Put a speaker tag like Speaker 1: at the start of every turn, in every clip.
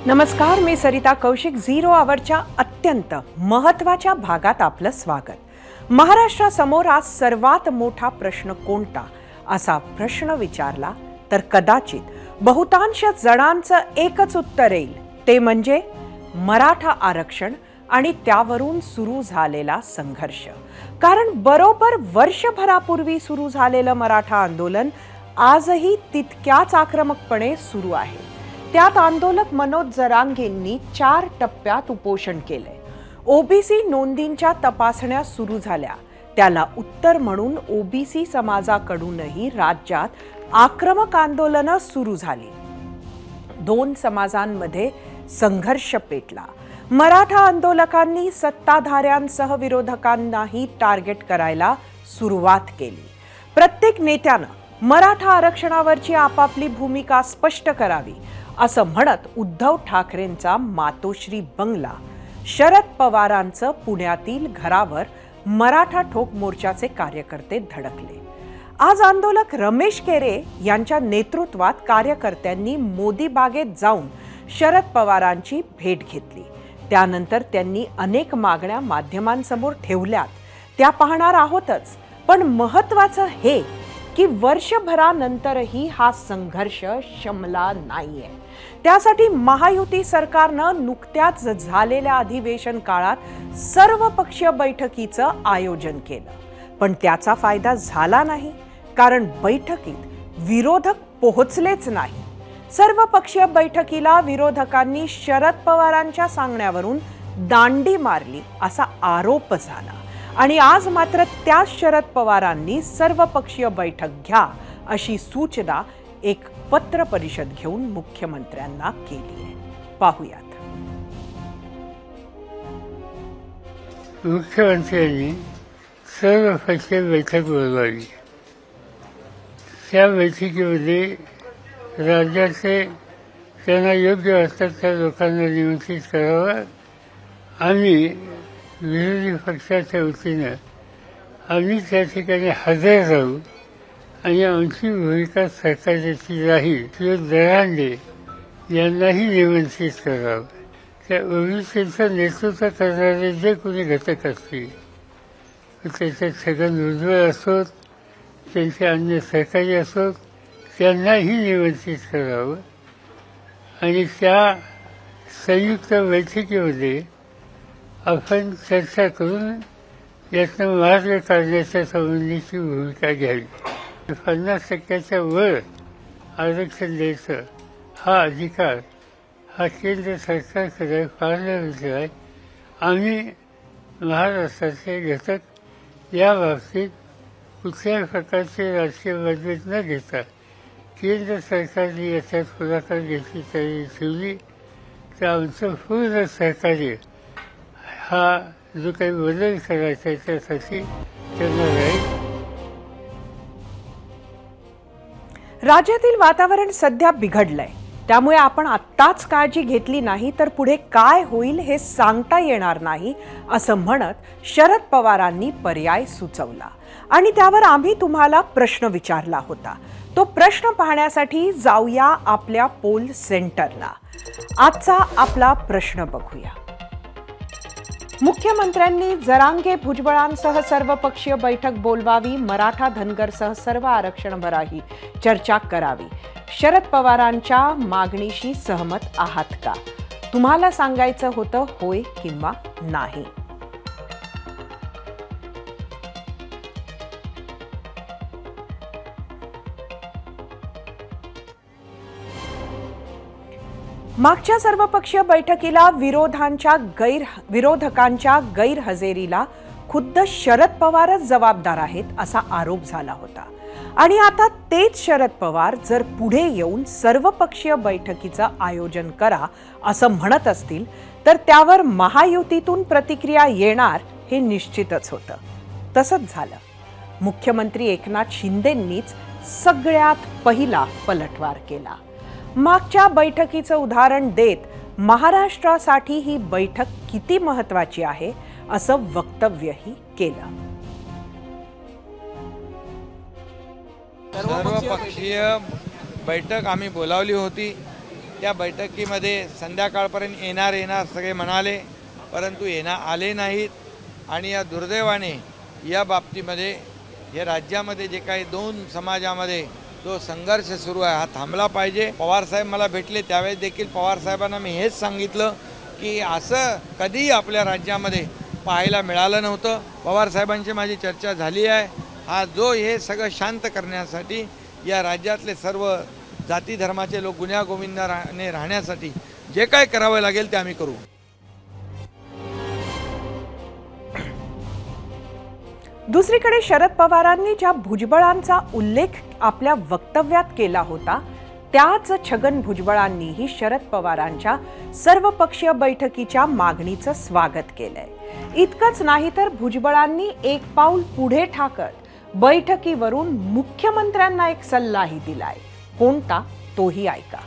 Speaker 1: नमस्कार, मी सरिता कौशिक. झिरो आवरच्या अत्यंत महत्त्वाच्या भागात आपलं स्वागत. महाराष्ट्रासमोर आज सर्वात मोठा प्रश्न कोणता असा प्रश्न विचारला तर कदाचित बहुतांश जणांचं एकच उत्तर येईल, ते म्हणजे मराठा आरक्षण आणि त्यावरून सुरू झालेला संघर्ष. कारण बरोबर वर्षभरापूर्वी सुरू झालेलं मराठा आंदोलन आजही तितक्याच आक्रमकपणे सुरू आहे. त्यात आंदोलक मनोज जरांगेंनी 4 टप्प्यात उपोषण केले. ओबीसी नोंदींच्या तपासण्या सुरू झाल्या. त्याला उत्तर म्हणून ओबीसी समाजाकडूनही राज्यात आक्रमक आंदोलनं सुरू झाली. 2 समाजांमध्ये संघर्ष पेटला. मराठा आंदोलकांनी सत्ताधाऱ्यांसह विरोधकांनाही टार्गेट करायला सुरुवात केली. प्रत्येक नेत्यानं मराठा आरक्षणावरची आपापली भूमिका स्पष्ट करावी असं म्हणत उद्धव ठाकरेंचा मातोश्री बंगला, शरद पवारांचं पुण्यातील घरावर मराठा ठोक मोर्चाचे कार्यकर्ते धडकले. आज आंदोलक रमेश केरे यांच्या नेतृत्वात कार्यकर्त्यांनी मोदी बागेत जाऊन शरद पवारांची भेट घेतली. त्यानंतर त्यांनी अनेक मागण्या माध्यमांसमोर ठेवल्यात, त्या पाहणार आहोतच. पण महत्त्वाचं हे की वर्षभरानंतरही हा संघर्ष शमला नाहीये. त्यासाठी महायुती सरकारनं नुकत्याच झालेल्या अधिवेशन काळात सर्वपक्षीय बैठकीचं आयोजन केलं. पण त्याचा फायदा झाला नाही, कारण बैठकीत विरोधक पोहोचलेच नाही. सर्वपक्षीय बैठकीला विरोधकांनी शरद पवारांच्या सांगण्यावरून दांडी मारली असा आरोप झाला. आणि आज मात्र त्या शरद पवारांनी सर्वपक्षीय बैठक घ्या अशी सूचना एक पत्र परिषद घेऊन मुख्यमंत्र्यांना केली आहे. पाहूयात.
Speaker 2: मुख्यमंत्र्यांनी सर्वपक्षीय बैठक बोलवली. त्या बैठकीमध्ये राज्याचे त्यांना योग्य वाटतात त्या लोकांना निमंत्रित करावं आणि विरोधी पक्षाच्या वतीनं आम्ही त्या ठिकाणी हजर राहू आणि आमची भूमिका सरकारची राहील. श्री दरांडे यांनाही निमंत्रित करावं. त्या ओबीसीचं नेतृत्व करणारे जे कोणी घटक असतील, त्याच्यात छगन भुजबळ असोत, त्यांचे अन्य सहकारी असोत, त्यांनाही निमंत्रित करावं आणि त्या संयुक्त बैठकीमध्ये आपण चर्चा करून यातनं मार्ग काढण्याच्या संबंधीची भूमिका घ्यावी. 50% वर आरक्षण द्यायचं हा अधिकार हा केंद्र सरकारकडे पार्लमेंटचा आहे. आम्ही महाराष्ट्राचे घटक या बाबतीत कुठल्याही प्रकारचे राजकीय मतभेद न घेता केंद्र सरकारने याच्यात पुढाकार घ्यायची तयारी ठेवली तर आमचं पूर्ण सहकार्य हा जो काही बदल करायचा आहे त्यासाठी त्यांना राहील.
Speaker 1: राज्यातील वातावरण सध्या बिघडलंय. त्यामुळे आपण आत्ताच काळजी घेतली नाही तर पुढे काय होईल हे सांगता येणार नाही असं म्हणत शरद पवारांनी पर्याय सुचवला. आणि त्यावर आम्ही तुम्हाला प्रश्न विचारला होता. तो प्रश्न पाहण्यासाठी जाऊया आपल्या पोल सेंटरला. आजचा आपला प्रश्न बघूया. मुख्यमंत्र्यांनी जरांगे भुजबळांसह सर्वपक्षीय बैठक बोलवावी, मराठा धनगरसह सर्व आरक्षणावरही चर्चा करावी. शरद पवारांच्या मागणीशी सहमत आहात का? तुम्हाला सांगायचं होतं होय किंवा नाही. मागच्या सर्वपक्षीय बैठकीला विरोधकांच्या गैरहजेरीला खुद्द शरद पवारच जबाबदार आहेत असा आरोप झाला होता. आणि आता तेच शरद पवार जर पुढे येऊन सर्वपक्षीय बैठकीचं आयोजन करा असं म्हणत असतील तर त्यावर महायुतीतून प्रतिक्रिया येणार हे निश्चितच होतं. तसंच झालं. मुख्यमंत्री एकनाथ शिंदेंनीच सगळ्यात पहिला पलटवार केला. मागच्या बैठकीचं उदाहरण देत महाराष्ट्रासाठी ही बैठक किती महत्त्वाची आहे असं वक्तव्यही केलं.
Speaker 3: सर्वपक्षीय बैठक आम्ही बोलावली होती त्या बैठकीमध्ये संध्याकाळपर्यंत येणार सगळे म्हणाले, परंतु आले नाहीत। आणि या दुर्दैवाने या बाबतीमध्ये हे राज्यामध्ये जे काही दोन समाजामध्ये जो संघर्ष सुरू आहे हा थांबला पाहिजे। पवारसाहेब मला भेटले त्यावेळेस देखील पवारसाहेबांना मी हेच सांगितलं की असं कधीही आपल्या राज्यामध्ये पाहायला मिळालं नव्हतं। पवारसाहेबांची माझी चर्चा झाली आहे। हा जो हे सगळं शांत करण्यासाठी या राज्यातले सर्व जाती धर्माचे लोक गुण्यागोविंदाने राहण्यासाठी जे काय करावं लागेल ते आम्ही करू।
Speaker 1: दुसरीकडे शरद पवारांनी ज्या भुजबळांचा उल्लेख आपल्या वक्तव्यात केला होता त्याच छगन भुजबळांनीही शरद पवारांच्या सर्वपक्षीय बैठकीच्या मागणीचं स्वागत केलंय। इतकंच नाही तर भुजबळांनी एक पाऊल पुढे टाकत बैठकीवरून मुख्यमंत्र्यांना एक सल्लाही दिलाय। कोणता तोही ऐका।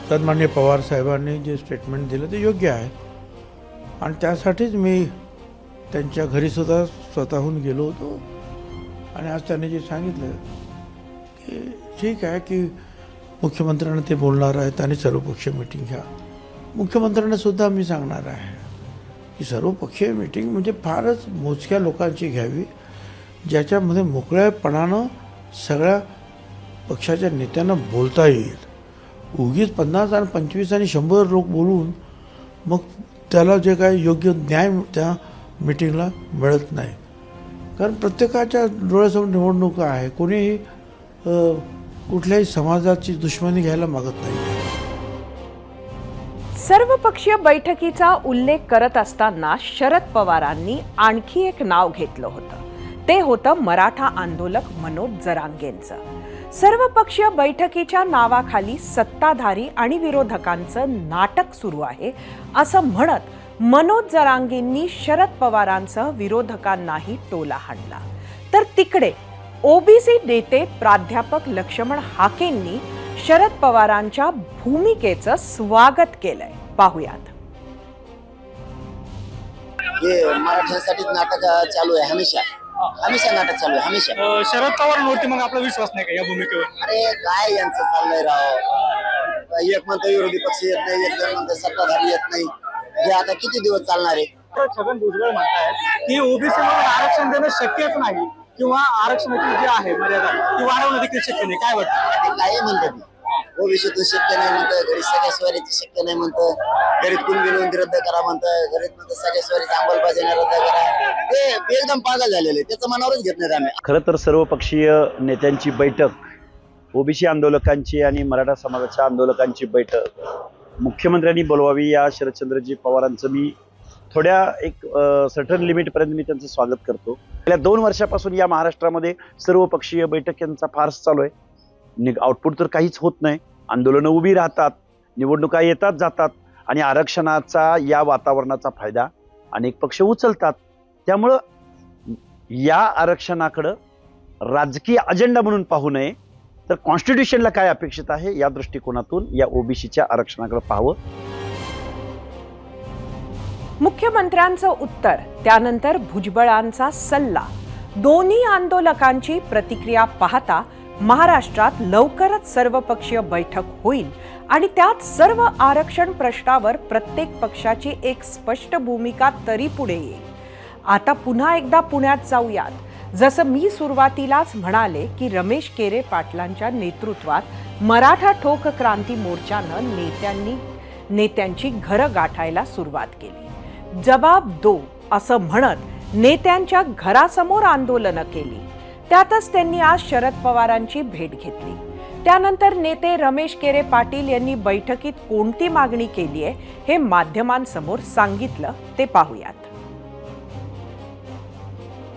Speaker 4: सन्माननीय पवार साहेबांनी जे स्टेटमेंट दिलं ते योग्य आहे आणि त्यासाठीच मी त्यांच्या घरी सुद्धा स्वतःहून गेलो होतो आणि आज त्यांनी जे सांगितलं की ठीक आहे की मुख्यमंत्र्यांना ते बोलणार आहेत आणि सर्वपक्षीय मीटिंग घ्या। मुख्यमंत्र्यांना सुद्धा मी सांगणार आहे की सर्वपक्षीय मीटिंग म्हणजे फारच मोजक्या लोकांची घ्यावी ज्याच्यामध्ये मोकळ्यापणानं सगळ्या पक्षाच्या नेत्यांना बोलता येईल। उगीच 50 आणि 25 आणि 100 लोक बोलून मग त्याला जे काही योग्य न्याय त्या मीटिंगला मिळत नाही, कारण प्रत्येकाच्या डोळ्यासमोर निवडणूक आहे। कोणीही कुठल्याही समाजाची दुश्मनी घ्यायला मागत नाही।
Speaker 1: सर्वपक्षीय बैठकीचा उल्लेख करत असताना शरद पवारांनी आणखी एक नाव घेतलं होतं, ते होतं मराठा आंदोलक मनोज जरांगेंचं। सर्वपक्षीय बैठकीच्या नावाखाली सत्ताधारी आणि विरोधकांचं नाटक सुरू आहे असं म्हणत मनोज जरांगेंनी शरद पवारांसह विरोधकांनाही टोला हाणला। तर तिकडे ओबीसी नेते प्राध्यापक लक्ष्मण हाकेंनी शरद पवारांच्या भूमिकेचं स्वागत केलंय। पाहूयात।
Speaker 5: हे मराठ्यांसाठी नाटक चालू आहे, हमेशा नाटक चालू आहे हमेशा।
Speaker 6: शरद पवारांवरती मग आपला विश्वास नाही का या भूमिकेवर?
Speaker 5: अरे काय यांचं चाललंय राव, एक म्हणतं विरोधी पक्ष येत नाही, एक म्हणतं सत्ताधारी येत नाही, हे आता किती दिवस चालणार आहे?
Speaker 6: छगन भुजबळ म्हणतायत की ओबीसी मध्ये आरक्षण देणं शक्यच नाही किंवा आरक्षणाची जी आहे मर्यादा ती वाढवणं देखील शक्य नाही, काय वाटतं?
Speaker 5: ते काय म्हणतात ओबीसीतून शक्य नाही म्हणतं, घरी सगळ्या स्वारीची शक्य नाही म्हणतं, घरीत कुणबी नोंदी रद्द करा म्हणतं, घरीत म्हणतं सगळ्या स्वारीची अंमलबजावणी रद्द करा। ते एकदम पागल झालेले, त्याचं मनावरच घेत नाहीत आम्ही।
Speaker 7: खरं तर सर्वपक्षीय नेत्यांची बैठक, ओबीसी आंदोलकांची आणि मराठा समाजाच्या आंदोलकांची बैठक मुख्यमंत्र्यांनी बोलवावी या शरदचंद्रजी पवारांचं मी थोड्या एक सर्टन लिमिटपर्यंत मी त्यांचं स्वागत करतो। गेल्या 2 वर्षापासून या महाराष्ट्रामध्ये सर्वपक्षीय बैठकांचा फार्स चालू आहे। आउटपुट तर काहीच होत नाही, आंदोलनं उभी राहतात, निवडणुका येतात जातात आणि आरक्षणाचा या वातावरणाचा फायदा अनेक पक्ष उचलतात। त्यामुळं या आरक्षणाकडं राजकीय अजेंडा म्हणून पाहू नये, तर कॉन्स्टिट्यूशनला काय अपेक्षित आहे या दृष्टिकोनातून या ओबीसीच्या आरक्षणाकडे पाहावं।
Speaker 1: मुख्यमंत्र्यांचं उत्तर, त्यानंतर भुजबळांचा सल्ला, दोन्ही आंदोलकांची प्रतिक्रिया पाहता महाराष्ट्रात लवकरच सर्वपक्षीय बैठक होईल आणि त्यात सर्व आरक्षण प्रश्नावर प्रत्येक पक्षाची एक स्पष्ट भूमिका तरी पुढे येईल। आता पुन्हा एकदा पुण्यात जाऊयात। जसं मी सुरुवातीलाच म्हणाले की रमेश केरे पाटलांच्या नेतृत्वात मराठा ठोक क्रांती मोर्चानं नेत्यांची घरं गाठायला सुरुवात केली। जबाब दो असं म्हणत नेत्यांच्या घरासमोर आंदोलनं केली। त्यातच त्यांनी आज शरद पवारांची भेट घेतली। त्यानंतर नेते रमेश केरे पाटील यांनी बैठकीत कोणती मागणी केली आहे हे माध्यमांसमोर सांगितलं, ते पाहूयात।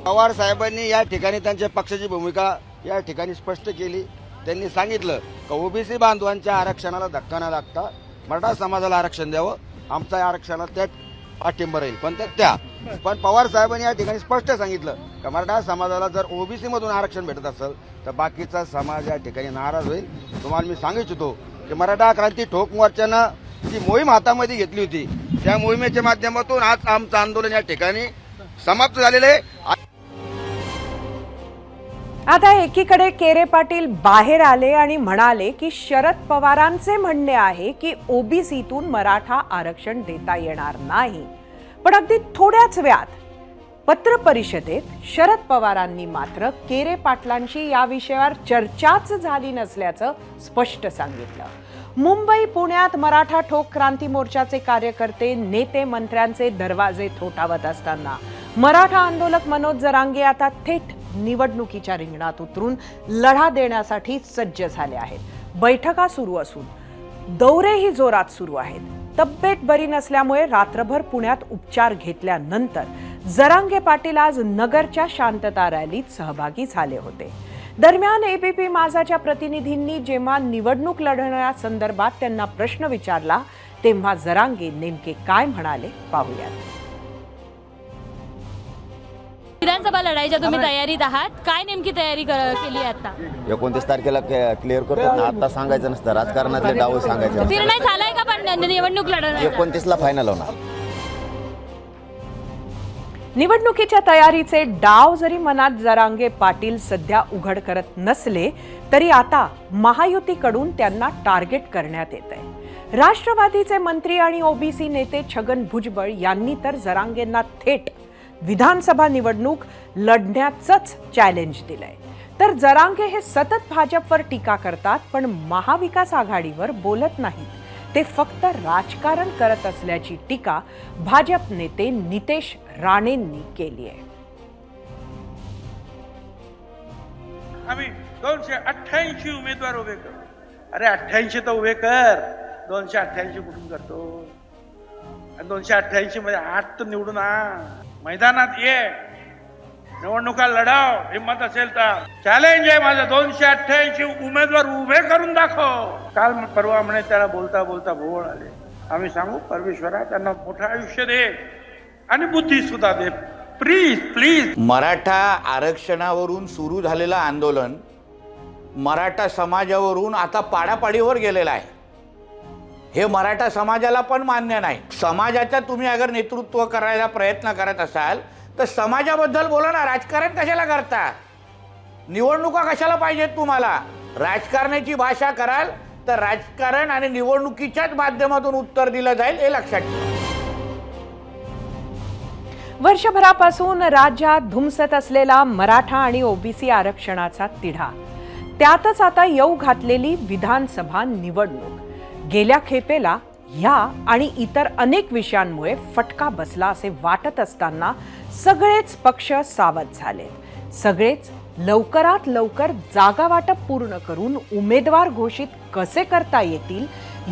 Speaker 8: पवार साहेबांनी या ठिकाणी त्यांच्या पक्षाची भूमिका या ठिकाणी स्पष्ट केली। त्यांनी सांगितलं की ओबीसी बांधवांच्या आरक्षणाला धक्का न लागता मराठा समाजाला आरक्षण द्यावं, आमच्या आरक्षणाला त्यात पाठिंबा राहील। पण पवार साहेबांनी या ठिकाणी स्पष्ट सांगितलं की मराठा समाजाला जर ओबीसी मधून आरक्षण भेटत असेल तर बाकीचा समाज या ठिकाणी नाराज होईल। तुम्हाला मी सांगू इच्छितो की मराठा क्रांती ठोक मोर्चानं जी मोहीम हातामध्ये घेतली होती त्या मोहिमेच्या माध्यमातून आज आमचं आंदोलन या ठिकाणी समाप्त झालेलं आहे।
Speaker 1: आता एकीकडे केरे पाटील बाहेर आले आणि म्हणाले की शरद पवारांचे म्हणणे आहे की ओबीसीतून मराठा आरक्षण देता येणार नाही. पण अगदी थोड्याच वेळात पत्र परिषदेत शरद पवारांनी मात्र केरे पाटलांशी या विषयावर चर्चाच झाली नसल्याचं स्पष्ट सांगितलं. मुंबई पुण्यात मराठा ठोक क्रांती मोर्चाचे कार्यकर्ते नेते मंत्र्यांचे दरवाजे ठोठावत असताना मराठा आंदोलक मनोज जरांगे आता थेट निवडणुकीच्या रिंगणात उतरून लढा देण्यासाठी सज्ज झाले आहेत. बैठका सुरू असून दौरेही जोरात सुरू आहेत. तब्येत बरी नसल्यामुळे रात्रभर पुण्यात उपचार घेतल्यानंतर जरांगे पाटील आज नगरच्या शांतता रॅलीत सहभागी झाले होते. दरम्यान एबीपी माझाच्या प्रतिनिधींनी जेव्हा निवडणूक लढवण्यासंदर्भात त्यांना प्रश्न विचारला तेव्हा जरांगे नेमके काय म्हणाले पाहूयात.
Speaker 9: विधानसभा लढाईच्या तुम्ही तयारीत आहात, काय नेमकी तयारी केली आता?
Speaker 8: 29 तारखेला क्लिअर करतात ना, आता सांगायचं नसतं, राजकारणातले डाव सांगायचे.
Speaker 9: निर्णय झालाय का पण निवडणूक लढवण्याचा?
Speaker 8: 29ला फायनल होणार.
Speaker 1: निवडणुकीच्या तयारीचे डाव जरी मनात जरांगे पाटील सध्या उघड करत नसले तरी आता महायुतीकडून त्यांना टार्गेट करण्यात येत आहे. राष्ट्रवादीचे मंत्री आणि ओबीसी नेते छगन भुजबळ यांनी तर जरांगेंना थेट विधानसभा निवडणूक लढण्याचंच चॅलेंज दिलंय. तर जरांगे हे सतत भाजपवर टीका करतात पण महाविकास आघाडीवर बोलत नाहीत. ते फक्त राजकारण करत असल्याची टीका भाजप नेते नितेश राणेंनी केली आहे.
Speaker 10: आम्ही 288 उमेदवार उभे करू. अरे 88 तर उभे कर, 288 कुठून करतो? 288 मध्ये 8 तर निवडून आण, मैदानात ये, निवडणुका लढाव, हिंमत असेल तर. चॅलेंज आहे माझं, 288 उमेदवार उभे करून दाखव. काल परवा म्हणे त्याला बोलता बोलता भोवळ आले. आम्ही सांगू परमेश्वरा त्यांना मोठं आयुष्य दे आणि बुद्धी सुद्धा दे, प्लीज प्लीज.
Speaker 11: मराठा आरक्षणावरून सुरू झालेलं आंदोलन मराठा समाजावरून आता पाडापाडीवर गेलेलं आहे. हे मराठा समाजाला पण मान्य नाही. समाजाचा तुम्ही अगर नेतृत्व करायला प्रयत्न करत असाल तर समाजाबद्दल बोला ना, राजकारण कशाला करता? निवडणुका कशाला पाहिजेत तुम्हाला? राजकारणाची भाषा कराल तर राजकारण आणि निवडणुकीच्याच माध्यमातून उत्तर दिलं जाईल, हे लक्षात ठेवा.
Speaker 1: वर्षभरापासून राज्यात धुमसत असलेला मराठा आणि ओबीसी आरक्षणाचा तिढा, त्यातच आता येऊ घातलेली विधानसभा निवडणूक. गेल्या खेपेला ह्या आणि इतर अनेक विषयांमुळे फटका बसला असे वाटत असताना सगळेच पक्ष सावध झाले. सगळेच लवकरात लवकर जागा वाटप पूर्ण करून उमेदवार घोषित कसे करता येतील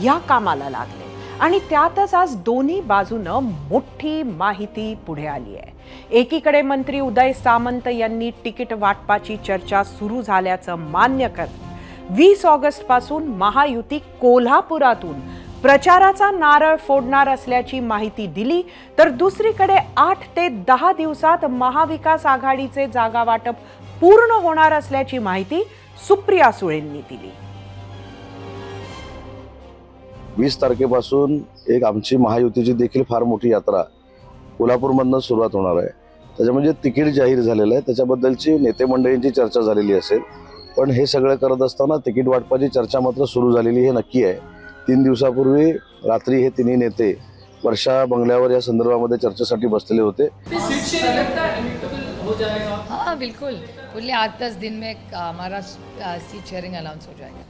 Speaker 1: या कामाला लागले. आणि त्यातच आज दोन्ही बाजूनं मोठी माहिती पुढे आली आहे. एकीकडे मंत्री उदय सामंत यांनी तिकीट वाटपाची चर्चा सुरू झाल्याचं मान्य करत 20 ऑगस्ट पासून महायुती कोल्हापुरातून प्रचाराचा नारळ फोडणार असल्याची माहिती दिली. तर दुसरीकडे 8 ते 10 दिवसात महाविकास आघाडीचे जागा वाटप पूर्ण होणार असल्याची माहिती सुप्रिया सुळेंनी दिली.
Speaker 12: 20 तारखेपासून एक आमची महायुतीची देखील फार मोठी यात्रा कोल्हापूरमधून सुरुवात होणार आहे. त्याच्यामध्ये तिकीट जाहीर झालेलं आहे, त्याच्याबद्दलची नेते मंडळींची चर्चा झालेली असेल. पण हे सगळं करत असताना तिकीट वाटपाची चर्चा मात्र सुरू झालेली हे नक्की आहे. 3 दिवसापूर्वी रात्री हे तिन्ही नेते वर्षा बंगल्यावर या संदर्भामध्ये चर्चेसाठी बसलेले होते.
Speaker 13: हाँ बिल्कुल, बोले 8-10 दिन में हमारा सीट शेयरिंग अनाउंस हो जाएगा.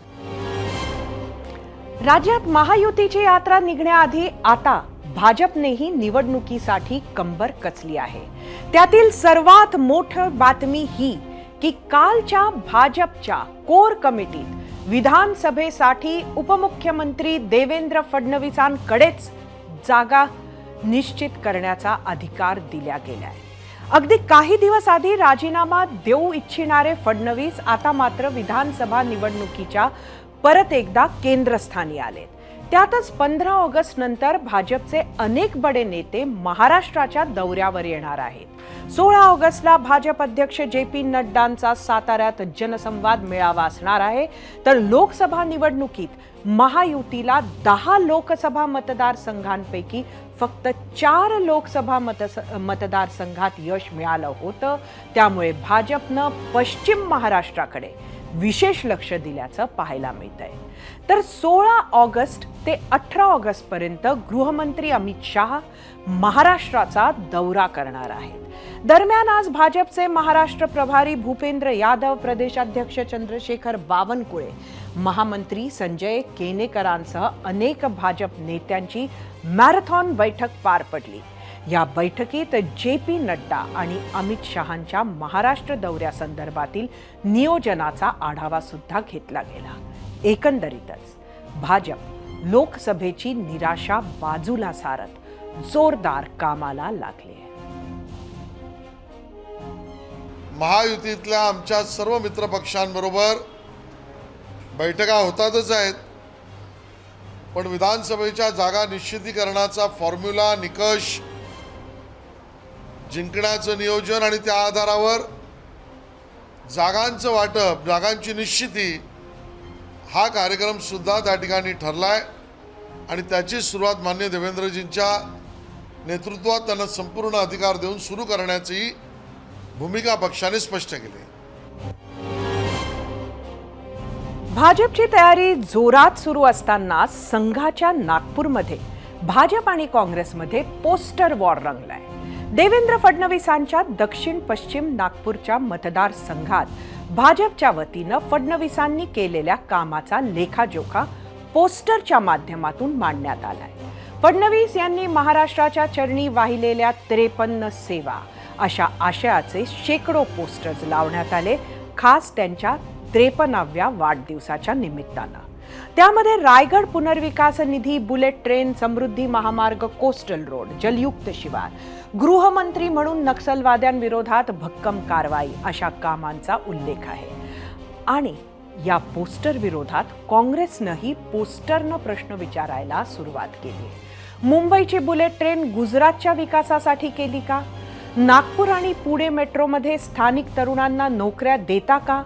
Speaker 1: राज्यात महायुतीची यात्रा निघण्याआधी आता भाजपनेही निवडणुकीसाठी कंबर कचली आहे. त्यातील सर्वात मोठी बातमी ही की कालच्या भाजपच्या कोर कमिटीत विधानसभेसाठी उपमुख्यमंत्री देवेंद्र फडणवीसांकडेच जागा निश्चित करण्याचा अधिकार दिला गेलाय. अगदी काही दिवस आधी राजीनामा देऊ इच्छिणारे फडणवीस आता मात्र विधानसभा निवडणुकीच्या परत एकदा केंद्रस्थानी आलेत. त्यातच 15 ऑगस्ट नंतर भाजपचे अनेक बडे नेते महाराष्ट्राच्या दौऱ्यावर येणार आहेत. 16 ऑगस्टला भाजप अध्यक्ष JP नड्डांचा साताऱ्यात जनसंवाद मेळावा असणार आहे. तर लोकसभा निवडणुकीत महायुतीला 10 लोकसभा मतदारसंघांपैकी फक्त 4 लोकसभा मतदारसंघात यश मिळालं होतं. त्यामुळे भाजपनं पश्चिम महाराष्ट्राकडे विशेष लक्ष दिल्याचं पाहायला मिळतंय. तर 16 ऑगस्ट ते 18 ऑगस्ट पर्यंत गृहमंत्री अमित शहा महाराष्ट्राचा दौरा करणार आहेत. दरम्यान आज भाजपचे महाराष्ट्र प्रभारी भूपेंद्र यादव, प्रदेशाध्यक्ष चंद्रशेखर बावनकुळे, महामंत्री संजय केनेकरांसह अनेक भाजप नेत्यांची मॅरेथॉन बैठक पार पडली. या बैठकीत JP नड्डा आणि अमित शहांच्या महाराष्ट्र दौऱ्यासंदर्भातील नियोजनाचा आढावा सुद्धा घेतला गेला. एकंदरीतच भाजप लोकसभेची निराशा बाजूला सारत जोरदार कामाला लागले.
Speaker 14: महायुतीतल्या आमच्या सर्व मित्रपक्षांबरोबर बैठका होतातच आहेत, पण विधानसभेच्या जागा निश्चितीकरणाचा फॉर्म्युला, निकष, जिंकण्याचं नियोजन आणि त्या आधारावर जागांचं वाटप, जागांची निश्चिती हा कार्यक्रम सुद्धा त्या ठिकाणी ठरलाय आणि त्याची सुरुवात माननीय देवेंद्रजींच्या नेतृत्वात त्यांना संपूर्ण अधिकार देऊन सुरू करण्याची भूमिका पक्षाने स्पष्ट केली.
Speaker 1: भाजपची तयारी जोरात सुरू असताना संघाच्या नागपूरमध्ये भाजप आणि काँग्रेसमध्ये पोस्टर वॉर रंगलाय. देवेंद्र फडणवीसांच्या दक्षिण पश्चिम नागपूरच्या मतदारसंघात भाजपच्या वतीनं फडणवीसांनी केलेल्या कामाचा लेखाजोखा पोस्टरच्या माध्यमातून मांडण्यात आलाय. फडणवीस यांनी महाराष्ट्राच्या चरणी वाहिलेल्या 53 सेवा अशा आशयाचे शेकडो पोस्टर्स लावण्यात आले, खास त्यांच्या 53व्या वाढदिवसाच्या निमित्तानं. त्यामध्ये रायगड पुनर्विकास निधी, बुलेट ट्रेन, समृद्धी महामार्ग, कोस्टल रोड, जलयुक्त शिवार, गृहमंत्री म्हणून नक्षलवाद्यांविरोधात भक्कम कारवाई अशा कामांचा उल्लेख आहे. आणि या पोस्टर विरोधात काँग्रेसनंही पोस्टरनं प्रश्न विचारायला सुरुवात केली. मुंबईची बुलेट ट्रेन गुजरातच्या विकासासाठी केली का? नागपूर आणि पुणे मेट्रोमध्ये स्थानिक तरुणांना नोकऱ्या देता का?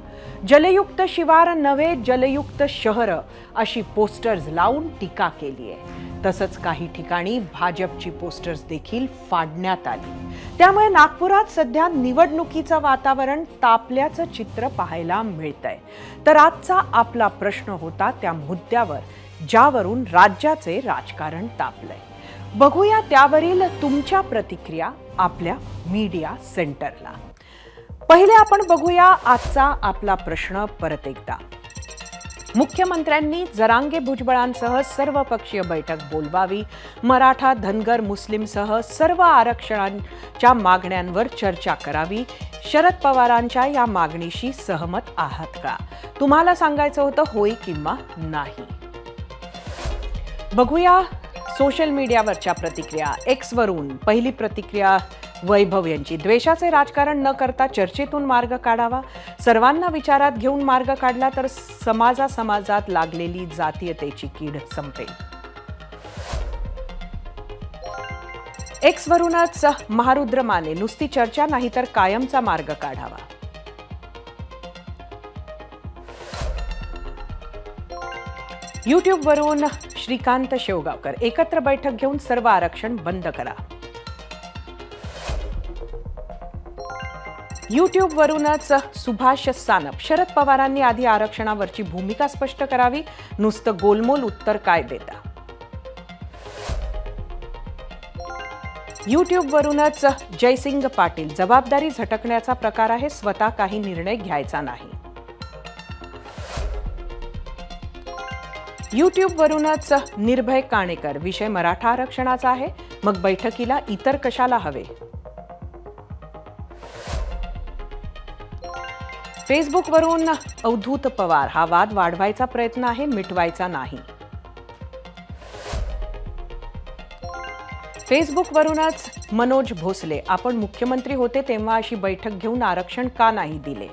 Speaker 1: जलयुक्त शिवार नव्हे, जलयुक्त शहर अशी पोस्टर्स लावून टीका केली आहे. तसंच काही ठिकाणी भाजपची पोस्टर्स देखील फाडण्यात आली. त्यामुळे नागपुरात सध्या निवडणुकीचं वातावरण तापल्याचं चित्र पाहायला मिळतंय. तर आजचा आपला प्रश्न होता त्या मुद्द्यावर ज्यावरून राज्याचे राजकारण तापलंय. बघूया त्यावरील तुमच्या प्रतिक्रिया आपल्या मीडिया सेंटरला. पहिले आपण बघूया आजचा आपला प्रश्न परत एकदा. मुख्यमंत्र्यांनी जरांगे भुजबळांसह सर्वपक्षीय बैठक बोलवावी. मराठा, धनगर, मुस्लिमसह सर्व आरक्षणांच्या मागण्यांवर चर्चा करावी. शरद पवारांच्या या मागणीशी सहमत आहात का? तुम्हाला सांगायचं होतं होय किंवा नाही. बघूया सोशल मीडियावरच्या प्रतिक्रिया. एक्सवरून पहिली प्रतिक्रिया वैभव यांची. द्वेषाचे राजकारण न करता चर्चेतून मार्ग काढावा. सर्वांना विचारात घेऊन मार्ग काढला तर समाजात लागलेली जातीयतेची कीड संपेल. एक्सवरूनच महारुद्र माने. नुसती चर्चा नाही तर कायमचा मार्ग काढावा. यूट्यूबवरून श्रीकांत शेवगावकर. एकत्र बैठक घेऊन सर्व आरक्षण बंद करा. यूट्यूबवरूनच सुभाष सानप. शरद पवारांनी आधी आरक्षणावरची भूमिका स्पष्ट करावी, नुसतं गोलमोल उत्तर काय देता. यूट्यूबवरूनच जयसिंग पाटील. जबाबदारी झटकण्याचा प्रकार आहे, स्वतः काही निर्णय घ्यायचा नाही. यूट्यूबवरूनच निर्भय काणेकर. विषय मराठा आरक्षणाचा आहे, मग बैठकीला इतर कशाला हवे. फेसबुकवरून अवधूत पवार. हा वाद वाढवायचा प्रयत्न आहे, मिटवायचा नाही. फेसबुकवरूनच मनोज भोसले. आपण मुख्यमंत्री होते तेव्हा अशी बैठक घेऊन आरक्षण का नाही दिले.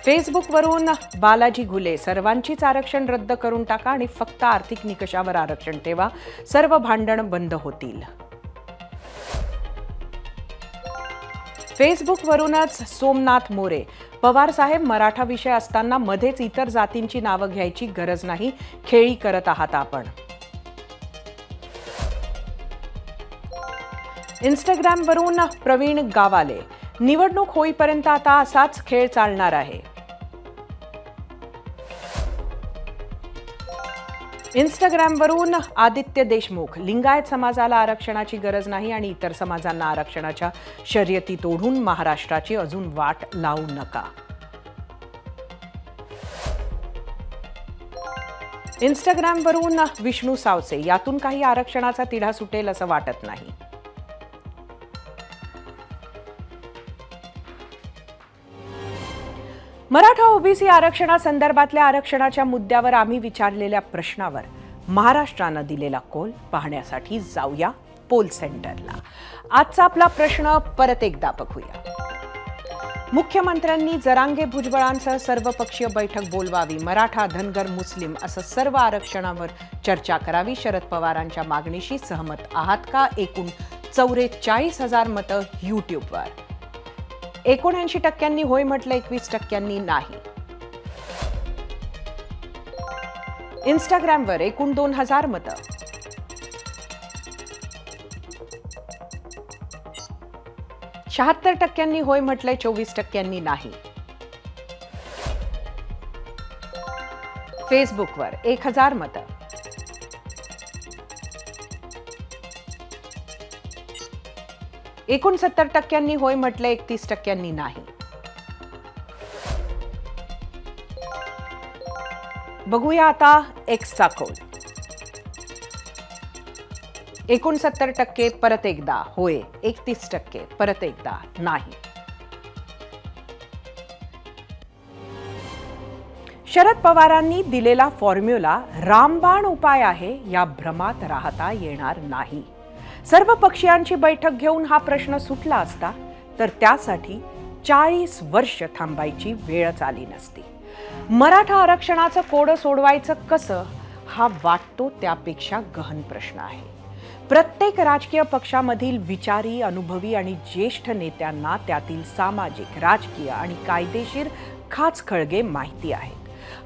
Speaker 1: फेसबुकवरून बालाजी घुले. सर्वांचीच आरक्षण रद्द करून टाका आणि फक्त आर्थिक निकषावर आरक्षण ठेवा, सर्व भांडण बंद होतील. फेसबुकवरूनच सोमनाथ मोरे. पवार साहेब, मराठा विषय असताना मध्येच इतर जातींची नावं घ्यायची गरज नाही, खेळी करत आहात आपण. इंस्टाग्रामवरून प्रवीण गावाले, निवडणूक होईपर्यंत आता असाच खेळ चालणार आहे. इंस्टाग्रामवरून आदित्य देशमुख, लिंगायत समाजाला आरक्षणाची गरज नाही आणि इतर समाजांना आरक्षणाच्या शर्यती तोडून महाराष्ट्राची अजून वाट लावू नका. इंस्टाग्रामवरून विष्णू सावसे, यातून काही आरक्षणाचा तिढा सुटेल असं वाटत नाही. मराठा ओबीसी आरक्षणासंदर्भातल्या आरक्षणाच्या मुद्द्यावर आम्ही विचारलेल्या प्रश्नावर महाराष्ट्रानं दिलेला कौल पाहण्यासाठी जाऊया पोल सेंटरला. आजचा आपला प्रश्न परत एकदा बघूया. मुख्यमंत्र्यांनी जरांगे भुजबळांसह सर्वपक्षीय बैठक बोलवावी, मराठा, धनगर, मुस्लिम असं सर्व आरक्षणावर चर्चा करावी. शरद पवारांच्या मागणीशी सहमत आहात का? एकूण 44,000 मतं युट्यूबवर. 79% होय म्हटलं, 21% नाही. इंस्टाग्रामवर एकूण 2,000 मतं. %76 होय म्हटलंय, 24% नाही. फेसबुकवर 1,000 मतं. एकूण 70% होय म्हटलंय, 31% नाही. बघूया आता एक्सचा कौल. एकूण 70% परत एकदा होय, 31% परत एकदा नाही. शरद पवारांनी दिलेला फॉर्म्युला रामबाण उपाय आहे या भ्रमात राहता येणार नाही. सर्व पक्षीयांची बैठक घेऊन हा प्रश्न सुटला असता तर त्यासाठी 40 वर्ष थांबायची वेळच आली नसती. मराठा आरक्षणाचं कोडं सोडवायचं कसं, हा वाटतो त्यापेक्षा गहन प्रश्न आहे. प्रत्येक राजकीय पक्षामधील विचारी, अनुभवी आणि ज्येष्ठ नेत्यांना त्यातील सामाजिक, राजकीय आणि कायदेशीर खाचखळगे माहिती आहेत.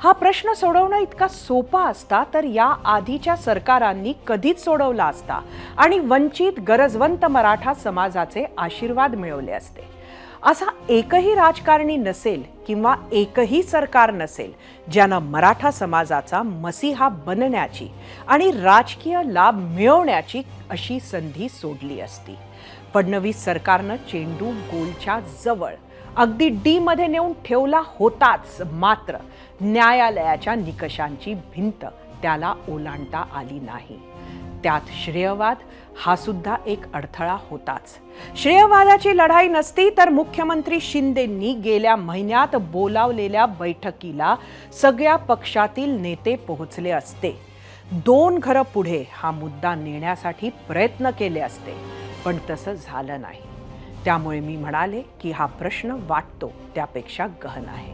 Speaker 1: हा प्रश्न सोडवणं इतका सोपा असता तर या आधीच्या सरकारांनी कधीच सोडवला असता आणि वंचित, गरजवंत मराठा समाजाचे आशीर्वाद मिळवले असते. असा एकही राजकारणी नसेल किंवा एकही सरकार नसेल ज्यानं मराठा समाजाचा मसीहा बनण्याची आणि राजकीय लाभ मिळवण्याची अशी संधी सोडली असती. फडणवीस सरकारनं चेंडू गोलच्या जवळ अगदी डी मध्ये नेऊन ठेवला होताच, मात्र न्यायालयाच्या निकषांची भिंत त्याला ओलांडता आली नाही. त्यात श्रेयवाद हा सुद्धा एक अडथळा होताच. श्रेयवादाची लढाई नसती तर मुख्यमंत्री शिंदेंनी गेल्या महिन्यात बोलावलेल्या बैठकीला सगळ्या पक्षातील नेते पोहोचले असते. 2 घरं पुढे हा मुद्दा नेण्यासाठी प्रयत्न केले असते, पण तसं झालं नाही. त्यामुळे मी म्हणाले की हा प्रश्न वाटतो त्यापेक्षा गहन आहे.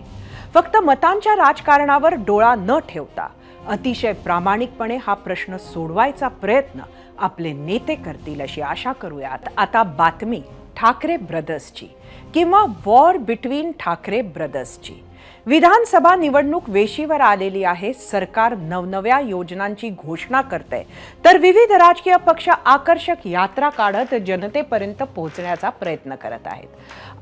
Speaker 1: फक्त मतांच्या राजकारणावर डोळा न ठेवता अतिशय प्रामाणिकपणे हा प्रश्न सोडवायचा प्रयत्न आपले नेते करतील अशी आशा करूयात. आता बातमी ठाकरे ब्रदर्सची किंवा वॉर बिटवीन ठाकरे ब्रदर्सची. विधानसभा निवडणूक वेशीवर आलेली आहे. सरकार नवनव्या योजनांची घोषणा करते तर विविध राजकीय पक्ष आकर्षक यात्रा काढत जनतेपर्यंत पोहोचण्याचा प्रयत्न करत आहेत.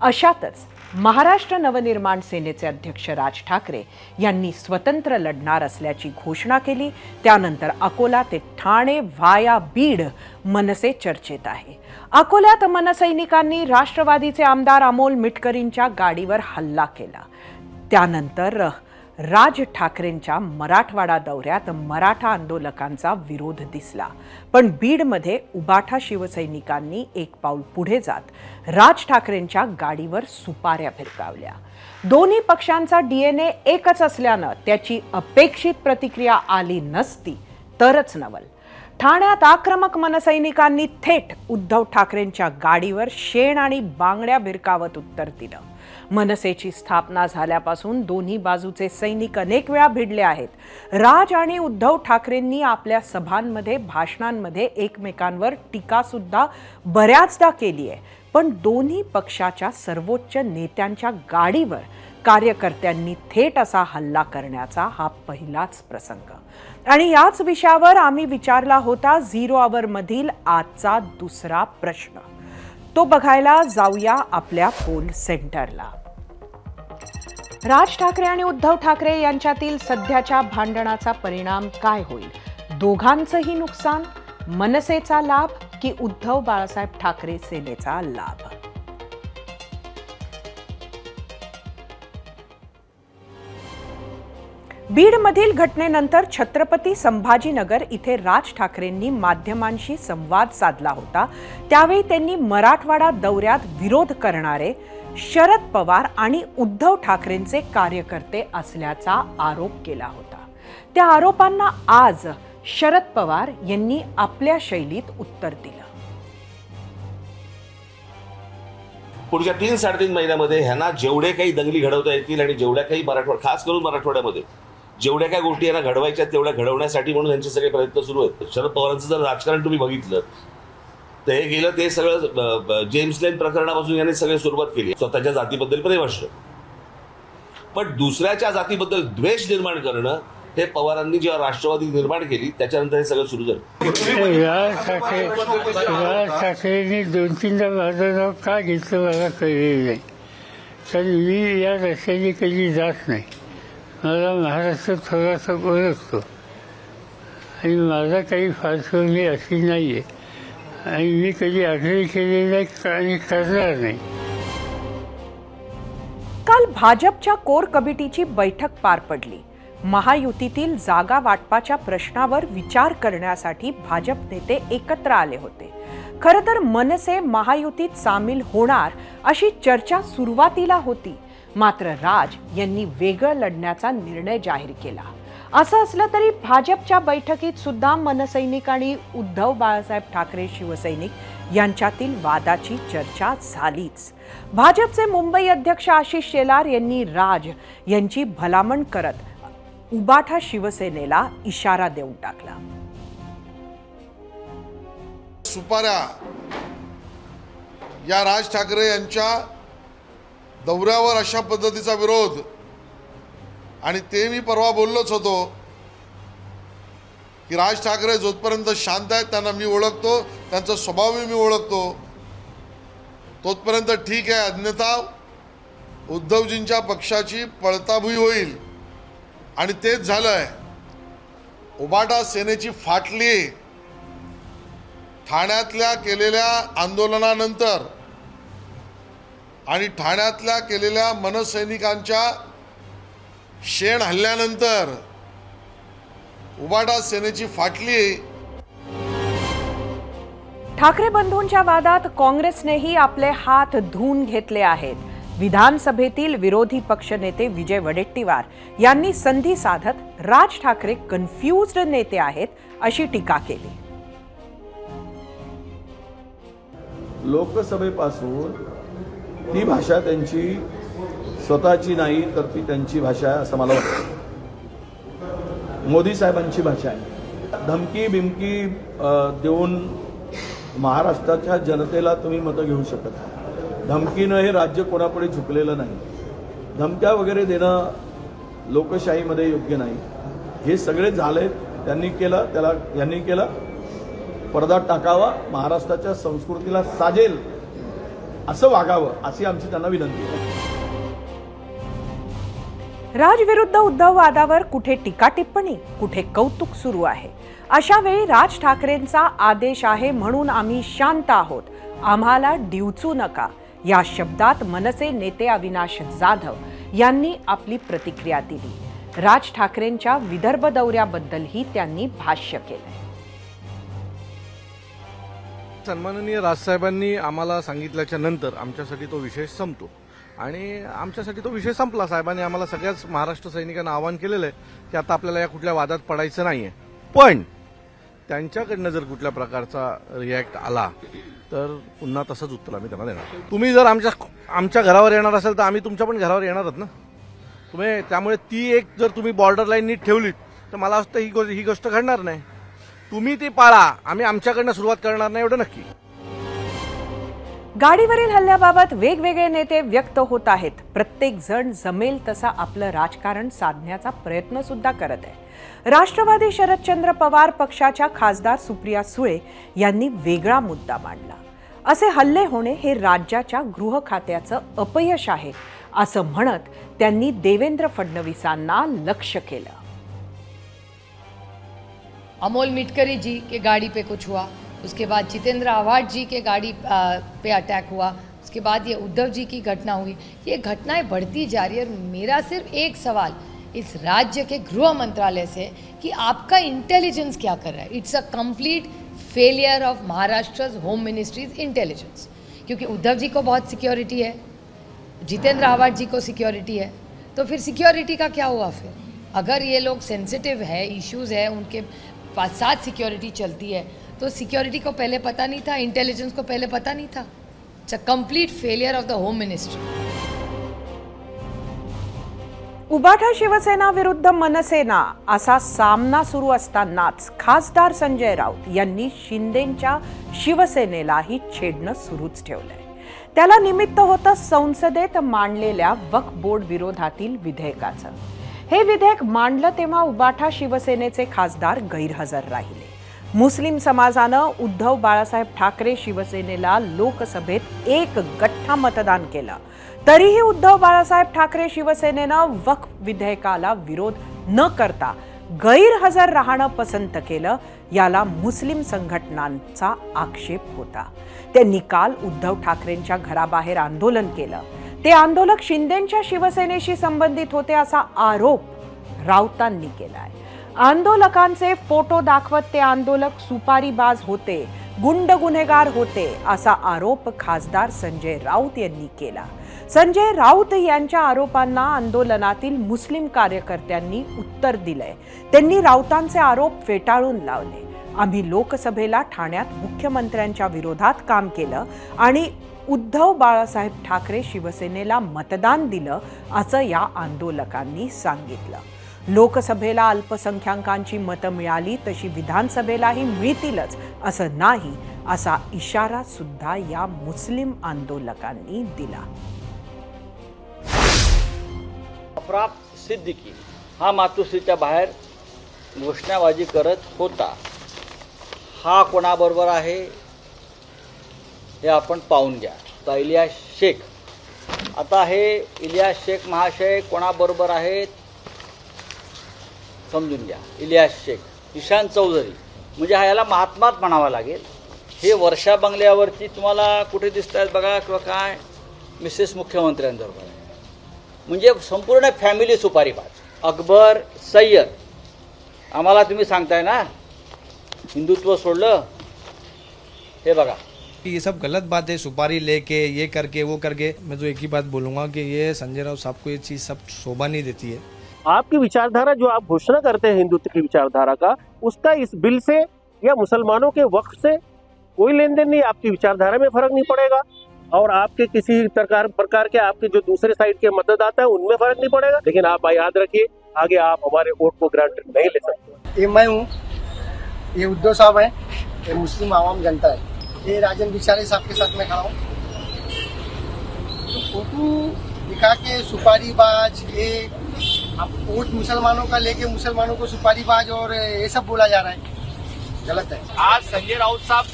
Speaker 1: अशातच महाराष्ट्र नवनिर्माण सेनेचे अध्यक्ष राज ठाकरे यांनी स्वतंत्र लढणार असल्याची घोषणा केली. त्यानंतर अकोला ते ठाणे व्हाया बीड मनसे चर्चेत आहे. अकोल्यात मनसैनिकांनी राष्ट्रवादीचे आमदार अमोल मिटकरींच्या गाडीवर हल्ला केला. त्यानंतर राज ठाकरेंच्या मराठवाडा दौऱ्यात मराठा आंदोलकांचा विरोध दिसला. पण बीडमध्ये उबाठा शिवसैनिकांनी एक पाऊल पुढे जात राज ठाकरेंच्या गाडीवर सुपाऱ्या भिरकावल्या. दोन्ही पक्षांचा DNA एकच असल्यानं त्याची अपेक्षित प्रतिक्रिया आली नसती तरच नवल. ठाण्यात आक्रमक मनसैनिकांनी थेट उद्धव ठाकरेंच्या गाडीवर शेण आणि बांगड्या भिरकावत उत्तर दिलं. मनसेची स्थापना झाल्यापासून दोन्ही बाजूचे सैनिक अनेक वेळा भिडले आहेत. राज आणि उद्धव ठाकरेंनी आपल्या सभांमध्ये, भाषणांमध्ये एकमेकांवर टीका सुद्धा बऱ्याचदा केली आहे. पण दोन्ही पक्षाच्या सर्वोच्च नेत्यांच्या गाडीवर कार्यकर्त्यांनी थेट असा हल्ला करण्याचा हा पहिलाच प्रसंग. आणि याच विषयावर आम्ही विचारला होता 0 आवर मधील आजचा दुसरा प्रश्न. तो बघायला जाऊया आपल्या पोल सेंटरला. राज ठाकरे आणि उद्धव ठाकरे यांच्यातील सध्याच्या भांडणाचा परिणाम काय होईल? दोघांचंही नुकसान, मनसेचा लाभ की उद्धव बाळासाहेब ठाकरे सेनेचा लाभ? बीडमधील घटनेनंतर छत्रपती संभाजीनगर इथे राज ठाकरेंनी माध्यमांशी संवाद साधला होता. त्यावेळी त्यांनी मराठवाडा दौऱ्यात विरोध करणारे शरद पवार आणि उद्धव ठाकरेंचे कार्यकर्ते असल्याचा आरोप केला होता. त्या आरोपांना आज शरद पवार यांनी आपल्या शैलीत उत्तर दिलं.
Speaker 15: पुढच्या 3-3.5 महिन्यामध्ये ह्यांना जेवढे काही दंगली घडवता येतील आणि जेवढ्या काही खास करून मराठवाड्यामध्ये जेवढ्या काही गोष्टी यांना घडवायच्या तेवढ्या घडवण्यासाठी म्हणून यांचे सगळे प्रयत्न सुरू आहेत. शरद पवारांचं जर राजकारण तुम्ही बघितलं तर हे गेलं ते सगळं जेम्स लेन प्रकरणापासून यांनी सगळी सुरुवात केली. स्वतःच्या जातीबद्दल प्रेम असतं, पण दुसऱ्याच्या जातीबद्दल द्वेष निर्माण करणं हे पवारांनी जेव्हा राष्ट्रवादी निर्माण केली त्याच्यानंतर हे सगळं सुरू झालं.
Speaker 2: राज ठाकरेंनी 2-3दा माझं नाव का घेतलं मला कळलेलं नाही, कारण मी या रस्त्याने कधी जात नाही. मला महाराष्ट्र थोडासा ओळखतो आणि माझा काही फासवणी अशी नाही आहे आणि मी कधी आग्रह केलेला नाही आणि करणार नाही.
Speaker 1: काल भाजपच्या कोर कमिटीची बैठक पार पडली. महायुतीतील जागा वाटपाच्या प्रश्नावर विचार करण्यासाठी भाजप नेते एकत्र आले होते. खरं तर मनसे महायुतीत सामील होणार अशी चर्चा सुरुवातीला होती, मात्र राज यांनी वेगळं लढण्याचा निर्णय जाहीर केला. असं असलं तरी भाजपच्या बैठकीत सुद्धा मनसैनिक आणि उद्धव बाळासाहेब ठाकरे शिवसैनिक यांच्यातील वादाची चर्चा झालीच. भाजपचे मुंबई अध्यक्ष आशिष शेलार यांनी राज यांची भलामण करत उबाठा शिवसेनेला इशारा देऊन टाकला.
Speaker 14: सुपाऱ्या या राज ठाकरे यांच्या दौऱ्यावर अशा पद्धतीचा विरोध, आणि ते मी परवा बोललोच होतो की राज ठाकरे जोपर्यंत शांत आहेत त्यांना मी ओळखतो, त्यांचा स्वभावही मी ओळखतो, तोपर्यंत ठीक आहे. अन्यथा उद्धवजींच्या पक्षाची पळताभुई होईल आणि तेच झालंय. उबाटा सेनेची फाटली ठाण्यातल्या केलेल्या आंदोलनानंतर आणि ठाण्यातल्या केलेल्या मनसैनिकांच्या शेण हल्ल्यानंतर उबाटा सेनेची फाटली.
Speaker 1: ठाकरे बंधूंच्या वादात काँग्रेसनेही आपले हात धुवून घेतले आहेत. विधानसभेतील विरोधी पक्षनेते विजय वडेट्टीवार यांनी संधी साधत राज ठाकरे कन्फ्युज्ड नेते आहेत अशी टीका केली.
Speaker 16: लोकसभेपासून ती भाषा त्यांची स्वतःची नाही तर ती त्यांची भाषा आहे असं मला वाटतं. मोदी साहेबांची भाषा आहे. धमकी बिमकी देऊन महाराष्ट्राच्या जनतेला तुम्ही मतं घेऊ शकत नाही. धमकीनं हे राज्य कोणापुढे झुकलेलं नाही. धमक्या वगैरे देणं लोकशाहीमध्ये योग्य नाही. हे सगळे झाले, त्यांनी केलं, त्याला यांनी केलं. पडदा टाकावा, महाराष्ट्राच्या संस्कृतीला साजेल असं वागावं अशी आमची त्यांना विनंती आहे.
Speaker 1: राज विरुद्ध उद्धव वादावर कुठे टीका टिप्पणी, कुठे कौतुक सुरू आहे. अशा वेळी राज ठाकरेंचा आदेश आहे म्हणून आम्ही शांत आहोत, आम्हाला डिवचू नका या शब्दात मनसे नेते अविनाश जाधव यांनी आपली प्रतिक्रिया दिली. राज ठाकरेंच्या विदर्भ दौऱ्याबद्दलही त्यांनी भाष्य केलंय.
Speaker 17: सन्माननीय राजसाहेबांनी आम्हाला सांगितल्याच्या नंतर आमच्यासाठी तो विषय संपतो आणि आमच्यासाठी तो विषय संपला. साहेबांनी आम्हाला सगळ्याच महाराष्ट्र सैनिकांना आवाहन केलेलं आहे की आता आपल्याला या कुठल्या वादात पडायचं नाहीये. पण त्यांच्याकडनं जर कुठल्या प्रकारचा रिॲक्ट आला तर पुन्हा तसंच उत्तर आम्ही त्यांना देणार. तुम्ही जर आमच्या घरावर येणार असाल तर आम्ही तुमच्या पण घरावर येणारच ना. तुम्ही त्यामुळे ती एक जर तुम्ही बॉर्डर लाईन नीट ठेवलीत तर मला वाटतं ही गोष्ट घडणार नाही. तुम्ही ती पाळा, आम्ही आमच्याकडनं सुरुवात करणार नाही एवढं नक्की.
Speaker 1: गाडीवरील हल्ल्याबाबत वेगवेगळे नेते व्यक्त होत आहेत. प्रत्येक जण जमेल तसा आपलं राजकारण साधण्याचा प्रयत्न सुद्धा करत आहे. राष्ट्रवादी शरदचंद्र पवार पक्षाच्या खासदार सुप्रिया सुळे यांनी वेगळा मुद्दा मांडला. असे हल्ले होणे हे राज्याच्या गृह खात्याचं अपयश आहे असं म्हणत त्यांनी देवेंद्र फडणवीसांना लक्ष्य केलं.
Speaker 13: अमोल मिटकरी जी के गाड़ी पे कुछ हुआ, उसके बाद जितेंद्र आव्हाड जी के गाड़ी पे अटैक हुआ, उसके बाद ये उद्धव जी की घटना हुई. ये घटनाएं बढ़ती जा रही है. मेरा सिर्फ एक सवाल इस राज्य के गृह मंत्रालय से कि आपका इंटेलिजेंस क्या कर रहा है. It's a complete failure of Maharashtra home ministries intelligence, क्योंकि उद्धव जी को बहुत सिक्योरिटी है, जितेंद्र आव्हाड जी को सिक्योरिटी है, तो फिर सिक्योरिटी का क्या हुआ. फिर अगर ये लोग सेंसिटिव है, इश्यूज है, उनके साथ सिक्योरिटी चलती है, तो सिक्योरिटी को पहले पता नहीं था, इंटेलिजेंस को पहले पता नहीं था. It's a complete failure of the home ministry.
Speaker 1: Ubatha Shiv Sena विरुद्ध मनसेना असा सामना सुरू असतानाच खासदार संजय राऊत यांनी शिंदेंच्या शिवसेनेलाही छेडणं सुरूच ठेवलंय. त्याला निमित्त होतं संसदेत मांडलेल्या वक्फ बोर्ड विरोधातील विधेयकाचं. हे विधेयक मांडलं तेव्हा उबाठा शिवसेनेचे खासदार गैरहजर राहिले. मुस्लिम समाजानं उद्धव बाळासाहेब ठाकरे शिवसेनेला लोकसभेत एक गठ्ठा मतदान केलं. तरीही उद्धव बाळासाहेब ठाकरे शिवसेनेनं वक्फ विधेयकाला विरोध न करता गैरहजर राहणं पसंत केलं. याला मुस्लिम संघटनांचा आक्षेप होता. त्यांनी काल उद्धव ठाकरेंच्या घराबाहेर आंदोलन केलं. ते आंदोलक शिंदेंच्या शिवसेनेशी संबंधित होते असा आरोप राऊतांनी केलाय. आंदोलकांचे फोटो दाखवत ते आंदोलक सुपारीबाज होते, गुंड गुन्हेगार होते असा आरोप खासदार संजय राऊत यांनी केला. संजय राऊत यांच्या आरोपांना आंदोलनातील मुस्लिम कार्यकर्त्यांनी उत्तर दिलंय. त्यांनी राऊतांचे आरोप फेटाळून लावले. आम्ही लोकसभेला ठाण्यात मुख्यमंत्र्यांच्या विरोधात काम केलं आणि उद्धव बाळासाहेब ठाकरे शिवसेनेला मतदान दिलं असं या आंदोलकांनी सांगितलं. लोकसभेला अल्पसंख्याकांची मतं मिळाली तशी विधानसभेलाही मिळतीलच असं नाही असा इशारा सुद्धा या मुस्लिम आंदोलकांनी दिला.
Speaker 18: अफराफ सिद्दीकी हा मातोश्रीच्या बाहेर घोषणाबाजी करत होता. हा कोणाबरोबर आहे हे आपण पाहून घ्या. आता इलियास शेख, आता हे इलियास शेख महाशय कोणाबरोबर आहेत समजून घ्या. इलियास शेख, ईशान चौधरी, म्हणजे हा याला महात्माच म्हणावा लागेल. हे वर्षा बंगल्यावरती तुम्हाला कुठे दिसत आहेत बघा, किंवा काय मिसेस मुख्यमंत्र्यांबरोबर आहे. म्हणजे संपूर्ण फॅमिली सुपारीबाज. अकबर सय्यद, आम्हाला तुम्ही सांगताय ना हिंदुत्व सोडलं. हे बघा,
Speaker 19: ये सब गलत बात है. सुपारी लेके ये करके वो करके, मैं तो एक ही बात बोलूँगा कि ये संजय राउत साहब को ये चीज़ सब शोभा नहीं देती है.
Speaker 20: आपकी विचारधारा जो आप घोषणा करते हैं हिंदुत्व की विचारधारा का, उसका इस बिल से या मुसलमानों के वक्फ से कोई लेन देन नहीं. आपकी विचारधारा में फर्क नहीं पड़ेगा और आपके किसी प्रकार के आपके जो दूसरे साइड के मतदाता है उनमें फर्क नहीं पड़ेगा. लेकिन आप याद रखिए, आगे आप हमारे वोट को ग्रांटेड नहीं ले सकते.
Speaker 21: ये मैं हूँ, ये उद्धव साहब है, ये मुस्लिम आवाम जनता है, ये राजन बिचारे साहब के साथ में खड़ा हूँ. तो फोटो दिखा के सुपारीबाज, ये अब वोट मुसलमानों का लेके मुसलमानों को सुपारीबाज और ये सब बोला जा रहा है, गलत है.
Speaker 22: आज संजय राउत साहब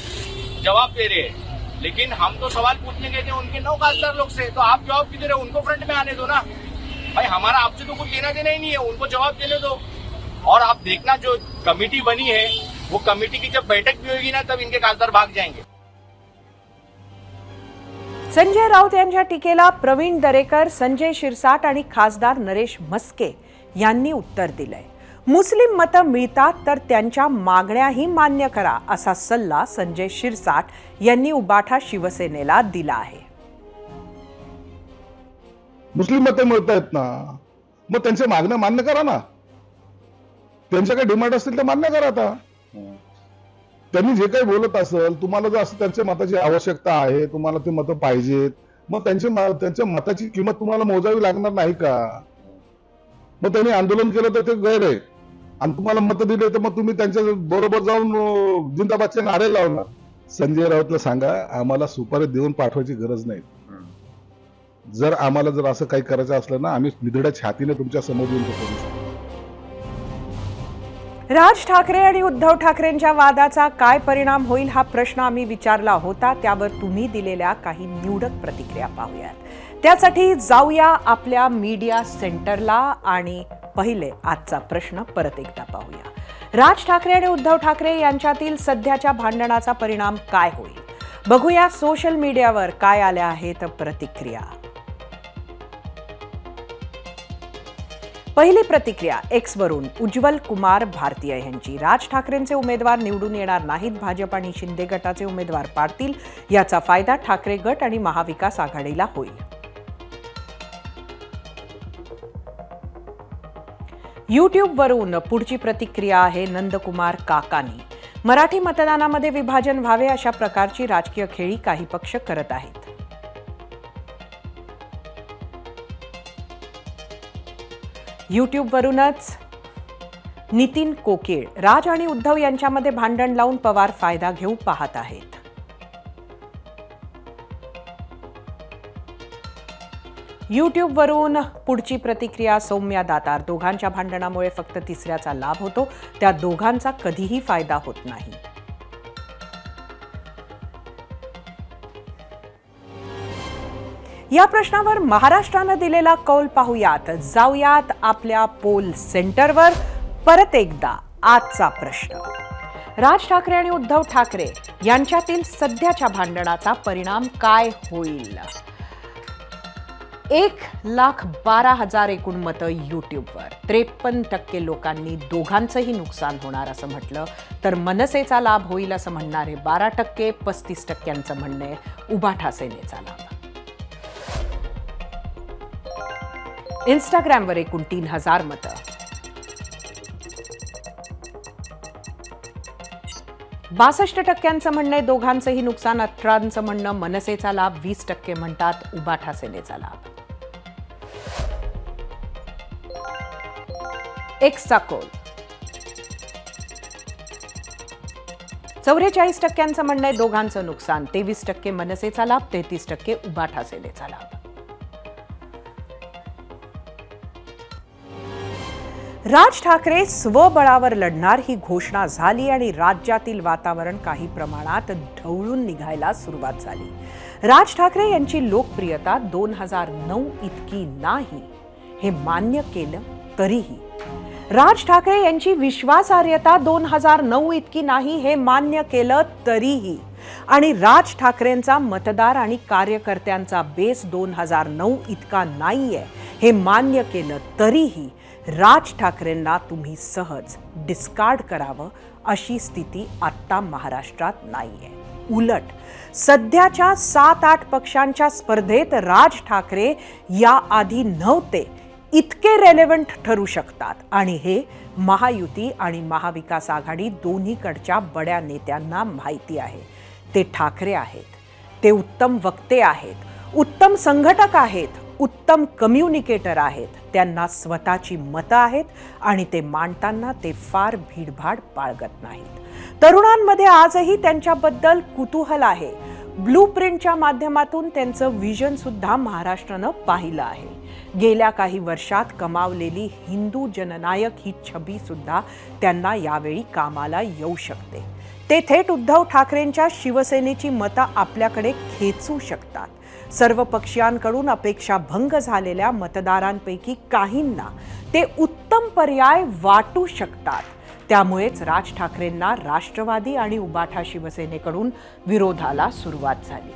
Speaker 22: जवाब दे रहे हैं, लेकिन हम तो सवाल पूछने गए थे उनके 9 खासदार लोग से, तो आप जवाब क्यों दे रहे हो? उनको फ्रंट में आने दो ना भाई. हमारा आपसे तो कुछ लेना देना ही नहीं है, उनको जवाब देने दो. और आप देखना जो कमेटी बनी है वो कमेटी की जब बैठक भी होगी ना तब इनके खासदार भाग जाएंगे.
Speaker 1: संजय राऊत यांच्या टीकेला प्रवीण दरेकर, संजय शिरसाट आणि खासदार नरेश म्हस्के यांनी उत्तर दिलंय. मुस्लिम मतं मिळतात तर त्यांच्या मागण्याही मान्य करा असा सल्ला संजय शिरसाट यांनी उबाठा शिवसेनेला दिला आहे.
Speaker 23: मुस्लिम मतं मिळत आहेत ना, मग त्यांचे मागण्या मान्य करा ना. त्यांच्या काही डिमांड असतील ते मान्य करा. आता त्यांनी जे काही बोलत असेल, तुम्हाला जर असं त्यांच्या मताची आवश्यकता आहे, तुम्हाला ते मतं पाहिजेत, मग त्यांच्या मताची किंमत तुम्हाला मोजावी लागणार नाही का? मग त्यांनी आंदोलन केलं तर ते गैर आहे आणि तुम्हाला मतं दिले तर मग तुम्ही त्यांच्या बरोबर जाऊन जिंदाबादचे नारे लावणार. संजय राऊतला सांगा, आम्हाला सुपारी देऊन पाठवायची गरज नाही. जर आम्हाला जर असं काही करायचं असलं ना, आम्ही निधड्या छातीने तुमच्या समोर येऊन करू शकतो.
Speaker 1: राज ठाकरे आणि उद्धव ठाकरेंच्या वादाचा काय परिणाम होईल हा प्रश्न आम्ही विचारला होता. त्यावर तुम्ही दिलेल्या काही निवडक प्रतिक्रिया पाहूयात. त्यासाठी जाऊया आपल्या मीडिया सेंटरला आणि पहिले आजचा प्रश्न परत एकदा पाहूया. राज ठाकरे आणि उद्धव ठाकरे यांच्यातील सध्याच्या भांडणाचा परिणाम काय होईल? बघूया सोशल मीडियावर काय आल्या आहेत प्रतिक्रिया. पहिली प्रतिक्रिया एक्स वरून उज्ज्वल कुमार भारतीय यांची. राज ठाकरेंचे उमेदवार निवडून येणार नाहीत, भाजप आणि शिंदे गटाचे उमेदवार पाडतील. याचा फायदा ठाकरे गट आणि महाविकास आघाडीला होईल. YouTube वरून पुढची प्रतिक्रिया आहे नंदकुमार काकानी. मराठी मतदानामध्ये विभाजन व्हावे अशा प्रकारची राजकीय खेळी काही पक्ष करत आहेत. YouTube वरूनच नितीन कोकिळ. राज आणि उद्धव यांच्यामध्ये भांडण लावून पवार फायदा घेऊ पाहत आहेत. YouTube वरून पुढची प्रतिक्रिया सौम्या दातार. दोघांच्या भांडणामुळे फक्त तिसऱ्याचा लाभ होतो, त्या दोघांचा कधीही फायदा होत नाही. या प्रश्नावर महाराष्ट्रानं दिलेला कौल पाहूयात. जाऊयात आपल्या पोल सेंटरवर. परत एकदा आजचा प्रश्न. राज ठाकरे आणि उद्धव ठाकरे यांच्यातील सध्याच्या भांडणाचा परिणाम काय होईल? 1,12,000 एकूण मतं YouTubeवर. 53% लोकांनी दोघांचंही नुकसान होणार असं म्हटलं, तर मनसेचा लाभ होईल असं म्हणणारे 12%, 35% म्हणणे उभाठा सेनेचा लाभ. इंस्टाग्रामवर एकूण 3,000 मतं. 62% म्हणणे दोघांचंही नुकसान, 18% म्हणणं मनसेचा लाभ, 20% म्हणतात उभाठा सेनेचा लाभ. एक्सचा कौल. 44% म्हणणे दोघांचं नुकसान, 23% मनसेचा लाभ, 33% उभाठा सेनेचा लाभ. राज ठाकरे स्वबळावर लढणार ही घोषणा झाली आणि राज्यातील वातावरण काही प्रमाणात ढवळून निघायला सुरुवात झाली. राज ठाकरे यांची लोकप्रियता 2009 इतकी नाही हे मान्य केलं तरीही, राज ठाकरे यांची विश्वासार्हता 2009 इतकी नाही हे मान्य केलं तरीही, आणि राज ठाकरेंचा मतदार आणि कार्यकर्त्यांचा बेस 2009 इतका नाहीये हे मान्य केलं तरीही राज ठाकरेंना तुम्ही सहज डिस्कार्ड करावं अशी स्थिती आत्ता महाराष्ट्रात नाहीये. उलट सध्याच्या 7-8 पक्षांच्या स्पर्धेत राज ठाकरे याआधी नव्हते इतके रेलेव्हंट ठरू शकतात, आणि हे महायुती आणि महाविकास आघाडी दोन्हीकडच्या बड्या नेत्यांना माहिती आहे. ते ठाकरे आहेत, ते उत्तम वक्ते आहेत, उत्तम संघटक आहेत, उत्तम कम्युनिकेटर आहेत. त्यांना स्वतःची मतं आहेत आणि ते मांडताना ते फार भीडभाड बाळगत नाहीत. तरुणांमध्ये आजही त्यांच्याबद्दल कुतूहल आहे. ब्लूप्रिंटच्या माध्यमातून त्यांचं विजन सुद्धा महाराष्ट्रानं पाहिलं आहे. गेल्या काही वर्षात कमावलेली हिंदू जननायक ही छबी सुद्धा त्यांना यावेळी कामाला येऊ शकते. ते थेट उद्धव ठाकरेंच्या शिवसेनेची मतं आपल्याकडे खेचू शकतात. सर्व पक्षीयांकडून अपेक्षा भंग झालेल्या मतदारांपैकी काहींना ते उत्तम पर्याय वाटू शकतात. त्यामुळेच राज ठाकरेंना राष्ट्रवादी आणि उबाठा शिवसेनेकडून विरोधाला सुरुवात झाली.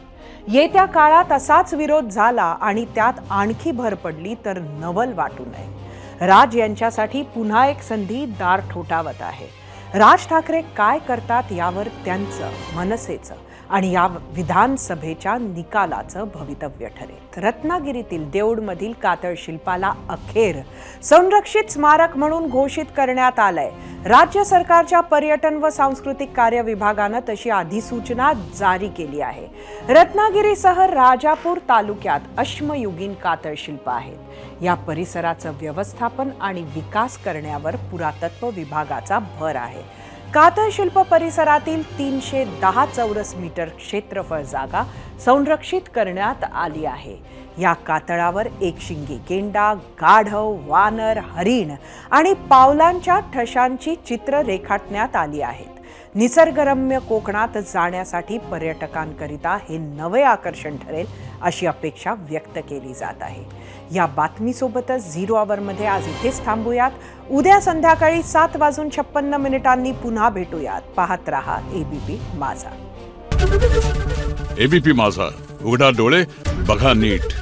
Speaker 1: येत्या काळात असाच विरोध झाला आणि त्यात आणखी भर पडली तर नवल वाटू नये. राज यांच्यासाठी पुन्हा एक संधी दार ठोठावत आहे. राज ठाकरे काय करतात यावर त्यांचं, मनसेचं आणि या विधानसभेच्या निकालाचं भवितव्य ठरेल. रत्नागिरीतील देऊळमधील कातळ शिल्पाला अखेर संरक्षित स्मारक म्हणून घोषित करण्यात आलंय. राज्य सरकारच्या पर्यटन व सांस्कृतिक कार्य विभागानं तशी अधिसूचना जारी केली आहे. रत्नागिरीसह राजापूर तालुक्यात अश्मयुगीन कातळ शिल्प आहेत. या परिसराचं व्यवस्थापन आणि विकास करण्यावर पुरातत्व विभागाचा भर आहे. कातळ शिल्प परिसरातील 310 चौरस मीटर क्षेत्रफळ जागा संरक्षित करण्यात आली आहे. या कातळावर एकशिंगी गेंडा, गाढव, वानर, हरिण आणि पावलांच्या ठशांची चित्र रेखाटण्यात आली आहेत. निसर्गरम्य कोकणात जाण्यासाठी पर्यटकांकरिता हे नवे आकर्षण ठरेल अशी अपेक्षा व्यक्त केली जात आहे. या बातमीसोबतच 0 आवरमध्ये आज इथेच थांबूयात. उद्या संध्याकाळी 7:56 पुन्हा भेटूयात. पाहत रहा एबीपी माझा.
Speaker 3: एबीपी माझा, उघडा डोळे बघा नीट.